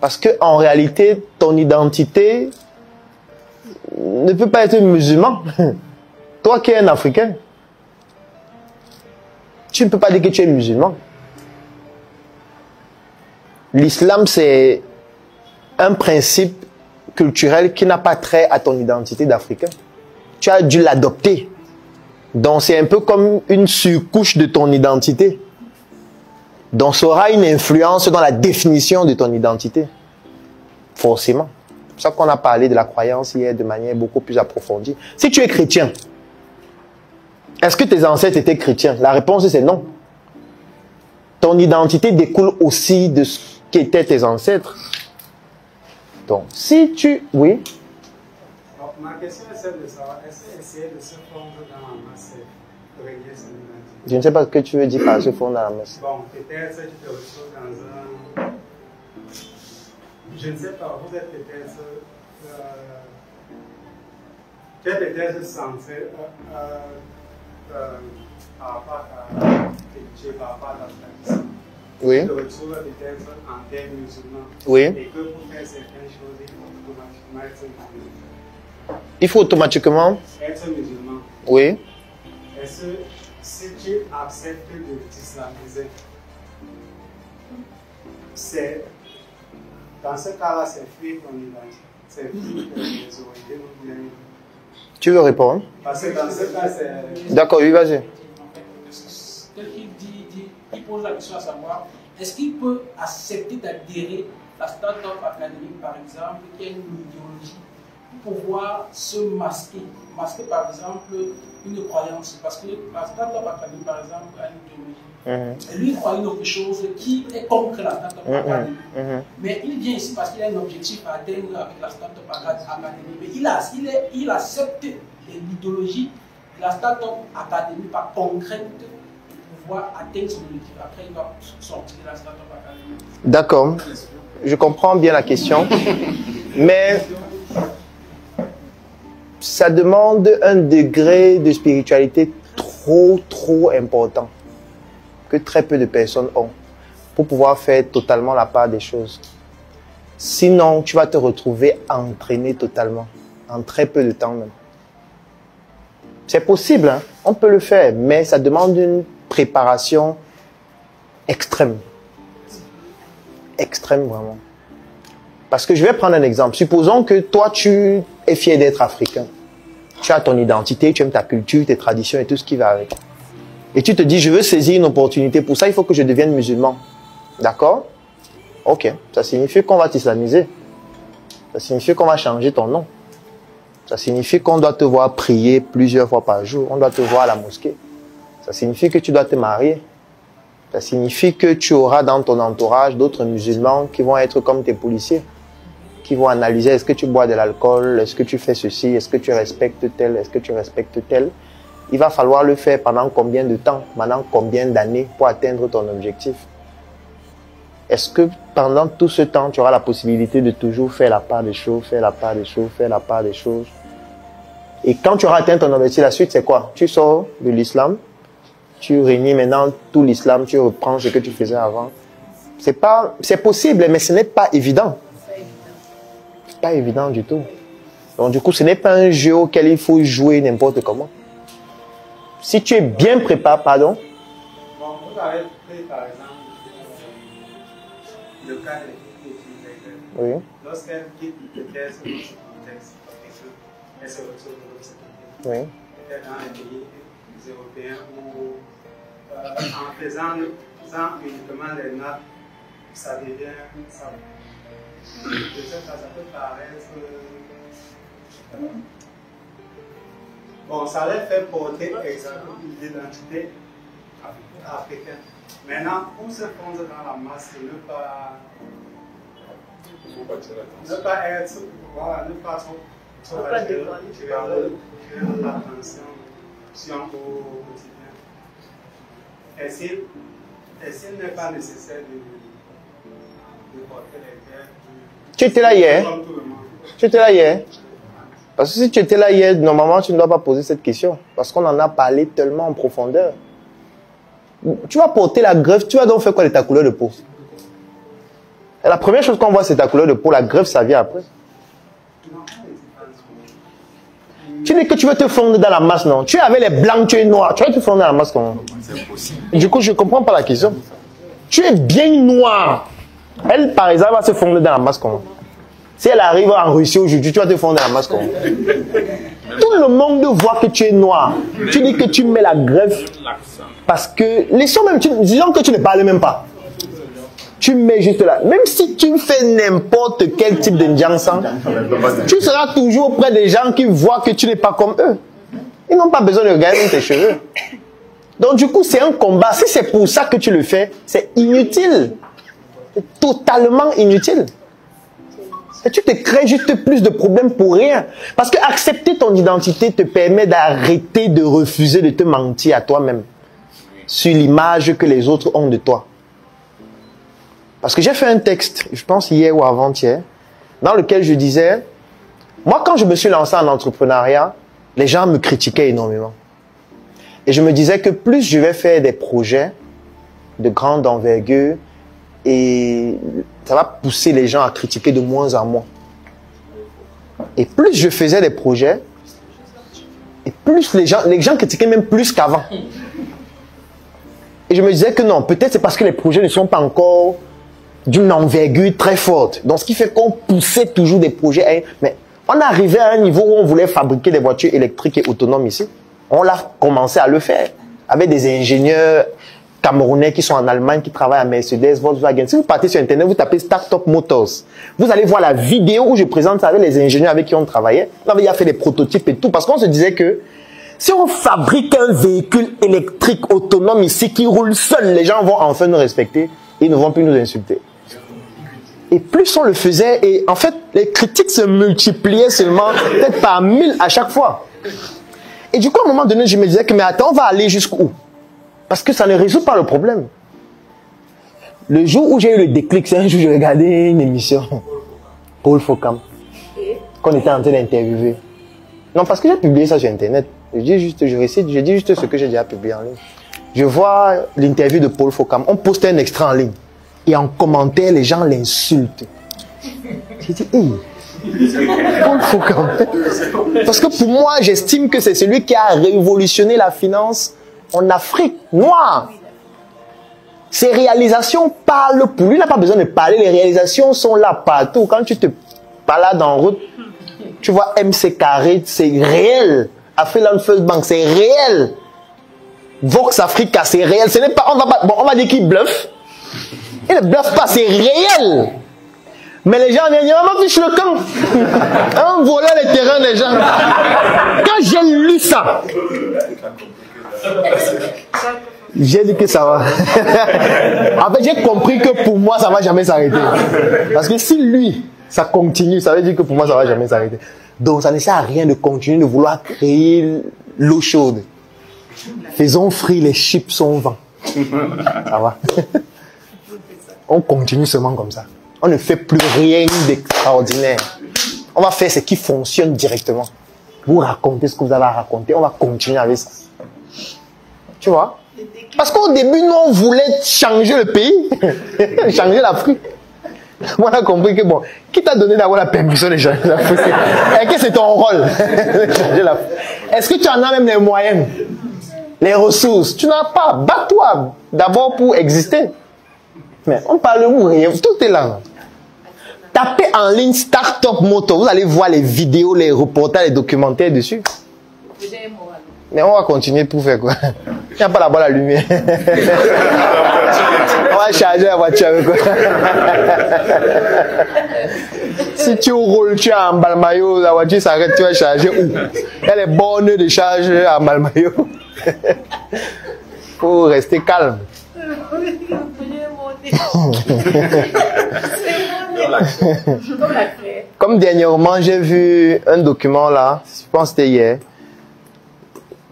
Parce que en réalité, ton identité ne peut pas être musulman. Toi qui es un Africain, tu ne peux pas dire que tu es musulman. L'islam, c'est un principe culturel qui n'a pas trait à ton identité d'Africain. Tu as dû l'adopter. Donc c'est un peu comme une surcouche de ton identité. Donc ça aura une influence dans la définition de ton identité. Forcément. C'est pour ça qu'on a parlé de la croyance hier de manière beaucoup plus approfondie. Si tu es chrétien, est-ce que tes ancêtres étaient chrétiens? La réponse c'est non. Ton identité découle aussi de ce qu'étaient tes ancêtres. Donc, si tu... Oui? Alors, ma question est celle de savoir, est-ce qu'essayer de se fondre dans la masse pour régler son identité? Je ne sais pas ce que tu veux dire par se fondre dans la masse. Bon, peut-être que tu te retrouves dans un... Je ne sais pas, vous êtes peut-être... tu es peut-être censé... par rapport à ta tradition. Oui. Tu te retrouves peut-être en termes musulmans. Oui. Et que pour faire certaines choses, il faut automatiquement être musulman. Il faut automatiquement... Être musulman. Oui. Est-ce que si tu acceptes de t'islamiser, c'est... Dans ce cas-là, c'est fuir ton identité. C'est fuir tes origines ou bien... Tu veux répondre? Parce que dans ce cas, c'est... D'accord, oui, vas-y. Tel qu'il il pose la question à savoir, est-ce qu'il peut accepter d'adhérer à la start-up académique, par exemple, qui a une idéologie, pour pouvoir se masquer, par exemple une croyance, parce que la start-up académique, par exemple, a une idéologie. Et lui, il croit une autre chose qui est contre la start-up académique. Mais il vient ici parce qu'il a un objectif à atteindre avec la start-up académique. Mais il accepte l'idéologie de la start-up académique par contrainte pour pouvoir atteindre son objectif. Après, il va sortir de la start-up académique. D'accord. Je comprends bien la question. Mais ça demande un degré de spiritualité trop important que très peu de personnes ont pour pouvoir faire totalement la part des choses. Sinon, tu vas te retrouver entraîné totalement, en très peu de temps même. C'est possible, hein? On peut le faire, mais ça demande une préparation extrême. Extrême, vraiment. Parce que je vais prendre un exemple. Supposons que toi, tu es fier d'être africain. Tu as ton identité, tu aimes ta culture, tes traditions et tout ce qui va avec. Et tu te dis, je veux saisir une opportunité. Pour ça, il faut que je devienne musulman. D'accord? Ok. Ça signifie qu'on va t'islamiser. Ça signifie qu'on va changer ton nom. Ça signifie qu'on doit te voir prier plusieurs fois par jour. On doit te voir à la mosquée. Ça signifie que tu dois te marier. Ça signifie que tu auras dans ton entourage d'autres musulmans qui vont être comme tes policiers. Qui vont analyser, est-ce que tu bois de l'alcool? Est-ce que tu fais ceci? Est-ce que tu respectes tel? Est-ce que tu respectes tel? Il va falloir le faire pendant combien de temps, pendant combien d'années pour atteindre ton objectif? Est-ce que pendant tout ce temps, tu auras la possibilité de toujours faire la part des choses, faire la part des choses, faire la part des choses? Et quand tu auras atteint ton objectif, la suite c'est quoi? Tu sors de l'islam, tu réunis maintenant tout l'islam, tu reprends ce que tu faisais avant. C'est possible, mais ce n'est pas évident. C'est pas évident du tout. Donc du coup, ce n'est pas un jeu auquel il faut jouer n'importe comment. Si tu es bien préparé, pardon. Bon, vous avez pris par exemple le cas des filles. Oui. Lorsqu'elles quittent peut-être notre contexte, elles se retrouvent de l'autre côté. Oui. Peut-être dans les pays européens où, en faisant uniquement les nappes, ça devient ça. Peut-être ça peut paraître. Bon, ça leur fait porter exactement l'identité africaine. Maintenant, pour se fondre dans la masse, ne pas être, voilà, ne pas trop attirer l'attention au quotidien. Est-ce qu'il n'est pas nécessaire de porter les guerres? Tu étais là hier? Tu étais là hier? Parce que si tu étais là hier, normalement, tu ne dois pas poser cette question. Parce qu'on en a parlé tellement en profondeur. Tu vas porter la greffe, tu vas donc faire quoi de ta couleur de peau? Et la première chose qu'on voit, c'est ta couleur de peau. La greffe, ça vient après. Tu dis que tu veux te fondre dans la masse, non? Tu es avec les blancs, tu es noir. Tu vas te fondre dans la masse comment? Du coup, je ne comprends pas la question. Tu es bien noir. Elle, par exemple, va se fondre dans la masse comment? Si elle arrive en Russie aujourd'hui, tu vas te fondre dans la masse comment? Tout le monde voit que tu es noir. Tu dis que tu mets la greffe parce que disons que tu ne parles même pas. Tu mets juste là. Même si tu fais n'importe quel type de Ndjansan, tu seras toujours auprès des gens qui voient que tu n'es pas comme eux. Ils n'ont pas besoin de regarder tes cheveux. Donc du coup, c'est un combat. Si c'est pour ça que tu le fais, c'est inutile. C'est totalement inutile. Et tu te crées juste plus de problèmes pour rien. Parce que accepter ton identité te permet d'arrêter de refuser de te mentir à toi-même sur l'image que les autres ont de toi. Parce que j'ai fait un texte, je pense hier ou avant-hier, dans lequel je disais, moi quand je me suis lancé en entrepreneuriat, les gens me critiquaient énormément. Et je me disais que plus je vais faire des projets de grande envergure, et ça va pousser les gens à critiquer de moins en moins. Et plus je faisais des projets, et plus les gens critiquaient même plus qu'avant. Et je me disais que non, peut-être c'est parce que les projets ne sont pas encore d'une envergure très forte. Donc ce qui fait qu'on poussait toujours des projets. Mais on arrivait à un niveau où on voulait fabriquer des voitures électriques et autonomes ici. On l'a commencé à le faire. Avec des ingénieurs camerounais qui sont en Allemagne, qui travaillent à Mercedes, Volkswagen. Si vous partez sur Internet, vous tapez Startup Motors. Vous allez voir la vidéo où je présente ça avec les ingénieurs avec qui on travaillait. On avait fait des prototypes et tout. Parce qu'on se disait que si on fabrique un véhicule électrique autonome ici qui roule seul, les gens vont enfin nous respecter et ils ne vont plus nous insulter. Et plus on le faisait, et en fait, les critiques se multipliaient seulement peut-être par 1000 à chaque fois. Et du coup, à un moment donné, je me disais que, mais attends, on va aller jusqu'où? Parce que ça ne résout pas le problème. Le jour où j'ai eu le déclic, c'est un jour où j'ai regardé une émission, Paul Focam, qu'on était en train d'interviewer. Non, parce que j'ai publié ça sur Internet. Je dis juste ce que j'ai déjà publié en ligne. Je vois l'interview de Paul Focam. On poste un extrait en ligne. Et en commentaire, les gens l'insultent. J'ai dit, hey, Paul Focam. Parce que pour moi, j'estime que c'est celui qui a révolutionné la finance en Afrique noire. Ses réalisations parlent pour lui. Il n'a pas besoin de parler. Les réalisations sont là partout. Quand tu te balades en route, tu vois MC Carré, c'est réel. Afriland First Bank, c'est réel. Vox Africa, c'est réel. Ce n'est pas, on va dire qu'il bluffe. Il ne bluffe pas, c'est réel. Mais les gens viennent dire, on fiche le camp. On volait les terrains des gens. Quand j'ai lu ça, j'ai dit que ça va. En fait, j'ai compris que pour moi, ça ne va jamais s'arrêter. Parce que si lui, ça continue, ça veut dire que pour moi, ça ne va jamais s'arrêter. Donc, ça ne sert à rien de continuer de vouloir créer l'eau chaude. Faisons frire les chips au vent. Ça va. On continue seulement comme ça. On ne fait plus rien d'extraordinaire. On va faire ce qui fonctionne directement. Vous racontez ce que vous avez à raconter. On va continuer avec ça. Tu vois? Parce qu'au début, nous, on voulait changer le pays. Changer l'Afrique. Moi, on a compris que bon, qui t'a donné d'avoir la permission de changer l'Afrique? Et que c'est ton rôle de changer l'Afrique? Est-ce que tu en as même les moyens? Les ressources? Tu n'as pas. Bats-toi d'abord pour exister. Mais on parle de rien. Tout est là. Tapez en ligne Startup Motor. Vous allez voir les vidéos, les reportages, les documentaires dessus. Mais on va continuer pour faire quoi? Il n'y a pas là-bas la lumière. On va charger la voiture avec quoi? Si tu roules, tu es en Balmayo, la voiture s'arrête, tu vas charger où? Il y a les bornes de charge à Balmayo. Faut rester calme. Comme dernièrement, j'ai vu un document là, je pense que c'était hier,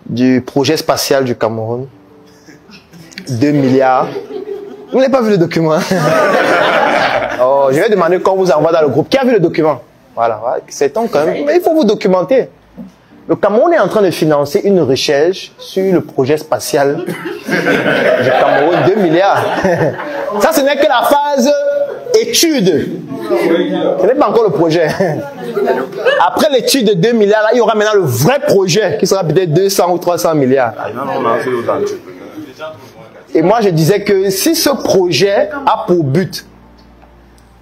du projet spatial du Cameroun. 2 milliards. Vous n'avez pas vu le document? Oh, je vais demander qu'on vous envoie dans le groupe. Qui a vu le document? Voilà, c'est temps quand même. Mais il faut vous documenter. Le Cameroun est en train de financer une recherche sur le projet spatial du Cameroun, 2 milliards. Ça, ce n'est que la phase étude. Ce n'est pas encore le projet. Après l'étude de 2 milliards, là, il y aura maintenant le vrai projet qui sera peut-être 200 ou 300 milliards. Et moi, je disais que si ce projet a pour but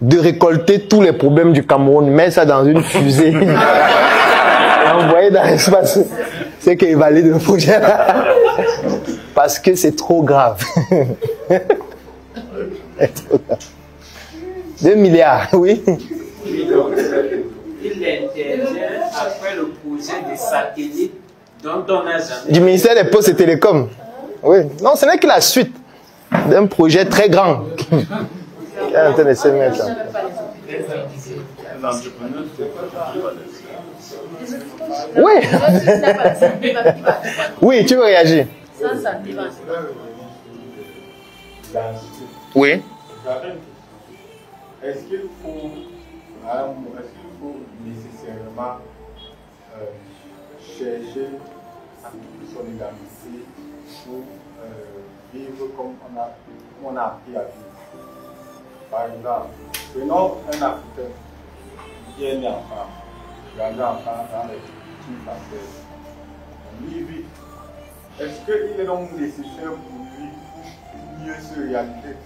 de récolter tous les problèmes du Cameroun, mets ça dans une fusée, envoyer dans l'espace, c'est qu'il valide le projet là. Parce que c'est trop grave. 2 milliards, oui. Il intervient après le projet des satellites dont on n'a jamais... Du ministère des Postes et Télécoms. Oui. Non, ce n'est que la suite d'un projet très grand. Qui est en train de se mettre là. Oui. Oui, tu veux réagir? Oui. Est-ce qu'il faut nécessairement chercher à trouver son identité pour vivre comme on a appris à vivre? Par exemple, prenons un Africain qui est né en France, grandi en France dans les cultures françaises. Lui vit. Est-ce qu'il est donc nécessaire pour lui pour mieux se réaliser?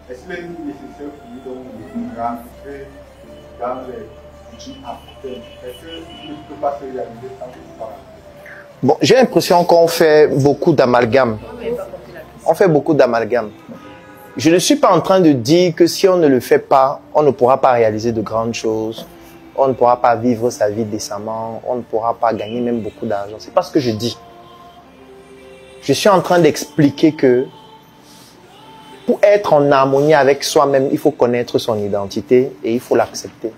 Est-ce qu'il est nécessaire pour lui donc de rentrer dans les cultures africaines? Est-ce qu'il ne peut pas se réaliser sans qu'il soit rentré? Bon, j'ai l'impression qu'on fait beaucoup d'amalgame. On fait beaucoup d'amalgame. Je ne suis pas en train de dire que si on ne le fait pas, on ne pourra pas réaliser de grandes choses. On ne pourra pas vivre sa vie décemment. On ne pourra pas gagner même beaucoup d'argent. C'est pas ce que je dis. Je suis en train d'expliquer que pour être en harmonie avec soi-même, il faut connaître son identité et il faut l'accepter.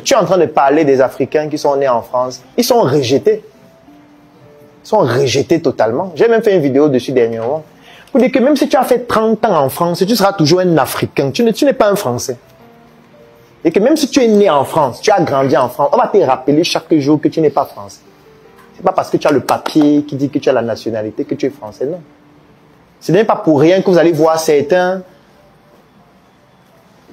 Tu es en train de parler des Africains qui sont nés en France. Ils sont rejetés. Ils sont rejetés totalement. J'ai même fait une vidéo dessus dernièrement. Pour dire que même si tu as fait 30 ans en France, tu seras toujours un Africain. Tu n'es pas un Français. Et que même si tu es né en France, tu as grandi en France, on va te rappeler chaque jour que tu n'es pas français. C'est pas parce que tu as le papier qui dit que tu as la nationalité que tu es français, non. Ce n'est pas pour rien que vous allez voir certains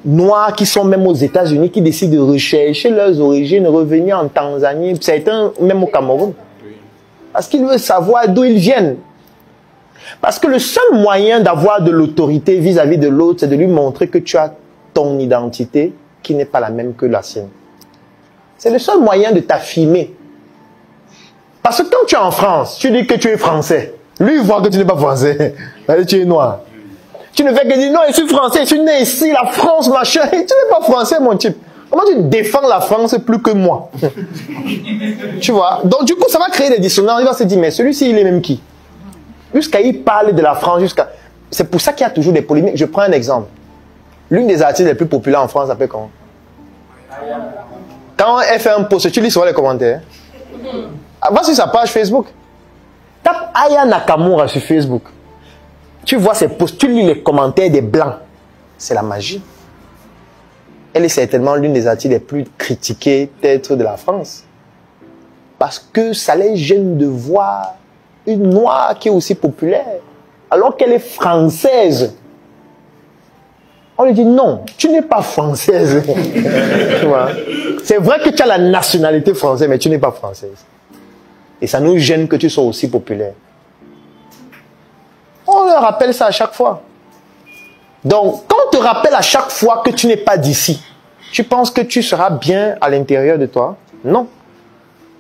Noirs qui sont même aux États-Unis, qui décident de rechercher leurs origines, revenir en Tanzanie, certains même au Cameroun. Parce qu'ils veulent savoir d'où ils viennent. Parce que le seul moyen d'avoir de l'autorité vis-à-vis de l'autre, c'est de lui montrer que tu as ton identité qui n'est pas la même que la sienne. C'est le seul moyen de t'affirmer. Parce que quand tu es en France, tu dis que tu es français. Lui, il voit que tu n'es pas français. Tu es noir. Tu ne fais que dire, non, je suis français, je suis né ici, la France, machin. Tu n'es pas français, mon type. Comment tu défends la France plus que moi? Tu vois? Donc, du coup, ça va créer des dissonances. Il va se dire, mais celui-ci, il est même qui? Jusqu'à il parle de la France, jusqu'à... C'est pour ça qu'il y a toujours des polémiques. Je prends un exemple. L'une des artistes les plus populaires en France s'appelle comment? Quand elle fait un post, tu lis souvent les commentaires. Va sur sa page Facebook. Tape Aya Nakamura sur Facebook. Tu vois ses posts, tu lis les commentaires des blancs. C'est la magie. Elle est certainement l'une des artistes les plus critiquées peut-être de la France. Parce que ça les gêne de voir une noire qui est aussi populaire. Alors qu'elle est française. On lui dit non, tu n'es pas française. C'est vrai que tu as la nationalité française, mais tu n'es pas française. Et ça nous gêne que tu sois aussi populaire. On leur rappelle ça à chaque fois. Donc, quand on te rappelle à chaque fois que tu n'es pas d'ici, tu penses que tu seras bien à l'intérieur de toi? Non.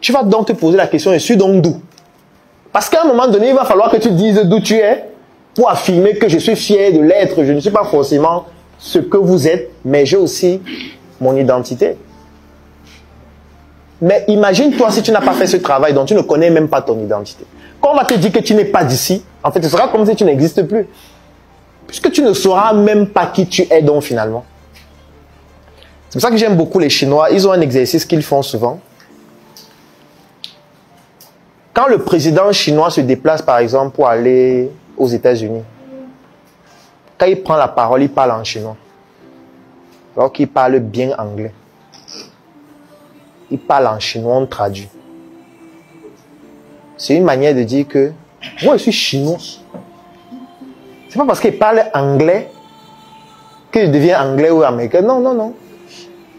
Tu vas donc te poser la question, je suis donc d'où? Parce qu'à un moment donné, il va falloir que tu dises d'où tu es pour affirmer que je suis fier de l'être. Je ne suis pas forcément ce que vous êtes, mais j'ai aussi mon identité. Mais imagine-toi si tu n'as pas fait ce travail dont tu ne connais même pas ton identité. Quand on va te dire que tu n'es pas d'ici, en fait, ce sera comme si tu n'existes plus. Puisque tu ne sauras même pas qui tu es donc finalement. C'est pour ça que j'aime beaucoup les Chinois. Ils ont un exercice qu'ils font souvent. Quand le président chinois se déplace par exemple pour aller aux États-Unis, quand il prend la parole, il parle en chinois. Alors qu'il parle bien anglais. Il parle en chinois, on traduit. C'est une manière de dire que moi je suis chinois. C'est pas parce qu'il parle anglais que je deviens anglais ou américain. Non, non, non.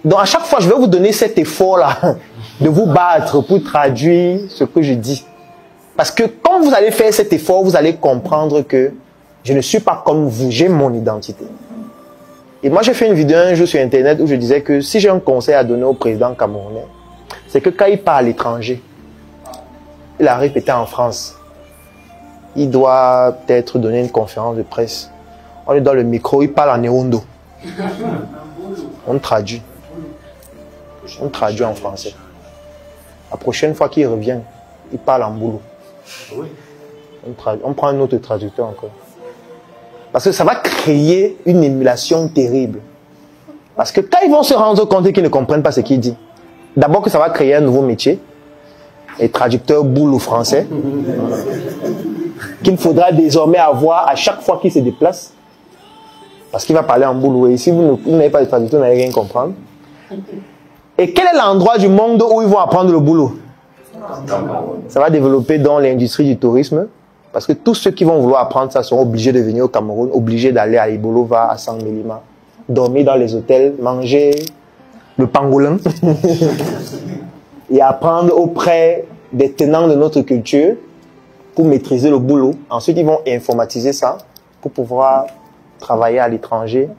Donc à chaque fois, je vais vous donner cet effort-là de vous battre pour traduire ce que je dis. Parce que quand vous allez faire cet effort, vous allez comprendre que je ne suis pas comme vous, j'ai mon identité. Et moi, j'ai fait une vidéo un jour sur Internet où je disais que si j'ai un conseil à donner au président camerounais, c'est que quand il part à l'étranger, il arrive peut-être en France, il doit peut-être donner une conférence de presse. On lui donne le micro, il parle en néondo. On traduit. On traduit en français. La prochaine fois qu'il revient, il parle en boulot. On prend un autre traducteur encore. Parce que ça va créer une émulation terrible. Parce que quand ils vont se rendre compte qu'ils ne comprennent pas ce qu'il dit, d'abord que ça va créer un nouveau métier, les traducteurs boulot français, qu'il faudra désormais avoir à chaque fois qu'il se déplace. Parce qu'il va parler en boulot. Et si vous n'avez pas de traducteur, vous n'allez rien comprendre. Et quel est l'endroit du monde où ils vont apprendre le boulot? Ça va développer dans l'industrie du tourisme. Parce que tous ceux qui vont vouloir apprendre ça seront obligés de venir au Cameroun, obligés d'aller à Ibolova, à Sangmelima, dormir dans les hôtels, manger le pangolin et apprendre auprès des tenants de notre culture pour maîtriser le boulot. Ensuite, ils vont informatiser ça pour pouvoir travailler à l'étranger.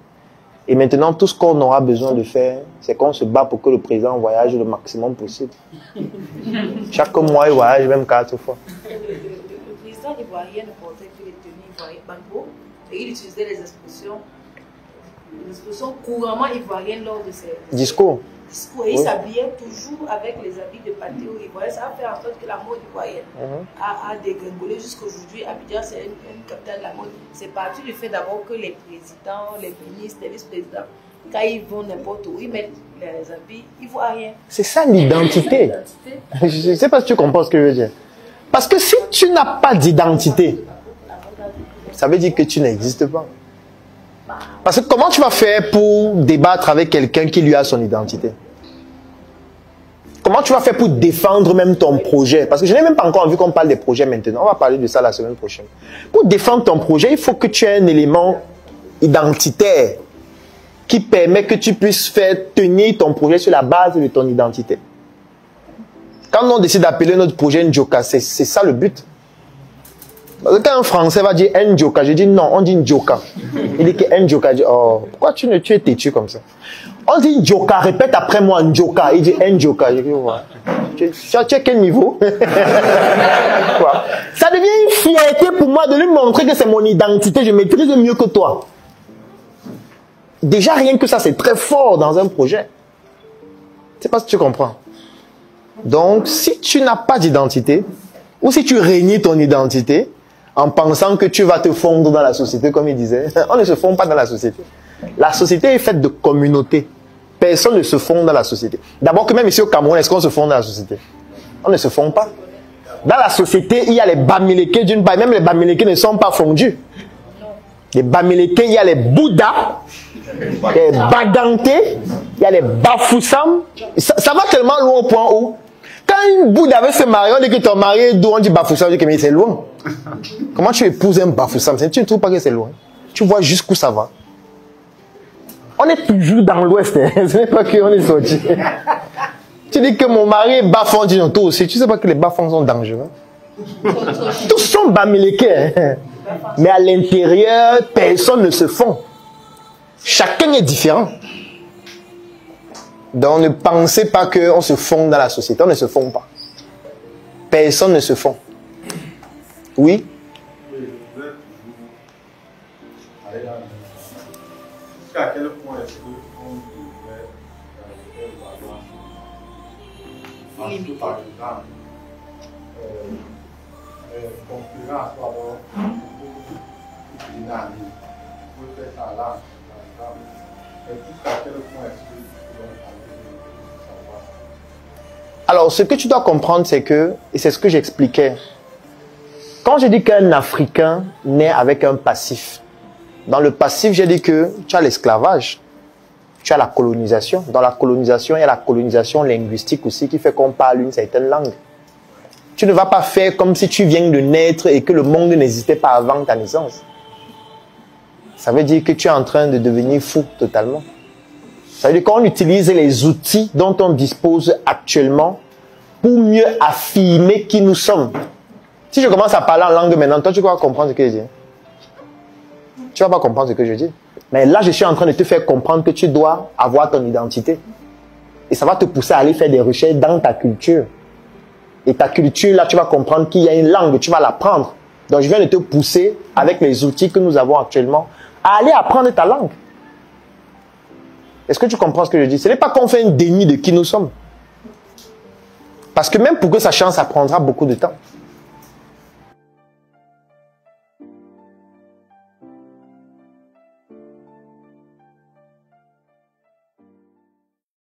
Et maintenant, tout ce qu'on aura besoin de faire, c'est qu'on se bat pour que le président voyage le maximum possible. Chaque mois, il voyage même 4 fois. Le président ivoirien ne portait que les tenues ivoiriennes Bango et il utilisait les expressions couramment ivoiriennes lors de ses discours. Et il s'habillait toujours avec les habits de patéo ivoirien. Ça a fait en sorte que la mode ivoirienne a dégringolé jusqu'aujourd'hui. Abidjan, c'est une capitale de la mode. C'est parti du fait d'abord que les présidents, les ministres, les vice-présidents, quand ils vont n'importe où, ils mettent les habits ivoiriens. C'est ça l'identité. Je ne sais pas si tu comprends ce que je veux dire. Parce que si tu n'as pas d'identité, ça veut dire que tu n'existes pas. Parce que comment tu vas faire pour débattre avec quelqu'un qui lui a son identité? Comment tu vas faire pour défendre même ton projet? Parce que je n'ai même pas encore envie qu'on parle des projets maintenant. On va parler de ça la semaine prochaine. Pour défendre ton projet, il faut que tu aies un élément identitaire qui permet que tu puisses faire tenir ton projet sur la base de ton identité. Quand on décide d'appeler notre projet Njoka, c'est ça le but. Parce que quand un Français va dire Njoka, je dis non, on dit Njoka. Il dit que Njoka, je dis oh, pourquoi tu es têtu comme ça? On dit Njoka, répète après moi Njoka. Il dit Njoka. Je dis voilà. Tu es quel niveau? Ça devient une fierté pour moi de lui montrer que c'est mon identité, je maîtrise mieux que toi. Déjà rien que ça, c'est très fort dans un projet. Je sais pas si tu comprends. Donc, si tu n'as pas d'identité, ou si tu renies ton identité, en pensant que tu vas te fondre dans la société, comme il disait, on ne se fond pas dans la société. La société est faite de communautés. Personne ne se fond dans la société. D'abord que même ici au Cameroun, est-ce qu'on se fond dans la société? On ne se fond pas. Dans la société, il y a les Bamileke d'une part, même les Bamileke ne sont pas fondus. Les Bamileke, il y a les Bouddhas, les Baganté, il y a les Bafoussam. Ça va tellement loin au point où, quand une Bouddha veut se marier, on dit que ton mari est d'où, on dit Bafoussam, on dit que mais c'est loin. Comment tu épouses un Bafoussam? Tu ne trouves pas que c'est loin? Tu vois jusqu'où ça va. On est toujours dans l'ouest, hein. Ce n'est pas qu'on est sorti. Tu dis que mon mari est Bafon, dis non, toi aussi. Tu ne sais pas que les Bafons sont dangereux. Tous sont Bamileke, hein. Mais à l'intérieur, personne ne se fond. Chacun est différent. Donc ne pensez pas qu'on se fond dans la société. On ne se fond pas. Personne ne se fond. Oui? Jusqu'à quel point est-ce qu'on devrait parce que par exemple, concurrence par rapport une année, vous faites ça là, par exemple, et jusqu'à quel point est-ce que vous pouvez savoir? Alors, ce que tu dois comprendre, c'est que, et c'est ce que j'expliquais, quand je dis qu'un Africain naît avec un passif, dans le passif, j'ai dit que tu as l'esclavage, tu as la colonisation. Dans la colonisation, il y a la colonisation linguistique aussi qui fait qu'on parle une certaine langue. Tu ne vas pas faire comme si tu viens de naître et que le monde n'existait pas avant ta naissance. Ça veut dire que tu es en train de devenir fou totalement. Ça veut dire qu'on utilise les outils dont on dispose actuellement pour mieux affirmer qui nous sommes. Si je commence à parler en langue maintenant, toi tu vas comprendre ce que je dis. Tu vas pas comprendre ce que je dis. Mais là, je suis en train de te faire comprendre que tu dois avoir ton identité. Et ça va te pousser à aller faire des recherches dans ta culture. Et ta culture, là, tu vas comprendre qu'il y a une langue, tu vas l'apprendre. Donc, je viens de te pousser, avec les outils que nous avons actuellement, à aller apprendre ta langue. Est-ce que tu comprends ce que je dis? Ce n'est pas qu'on fait un déni de qui nous sommes. Parce que même pour que ça change, ça prendra beaucoup de temps.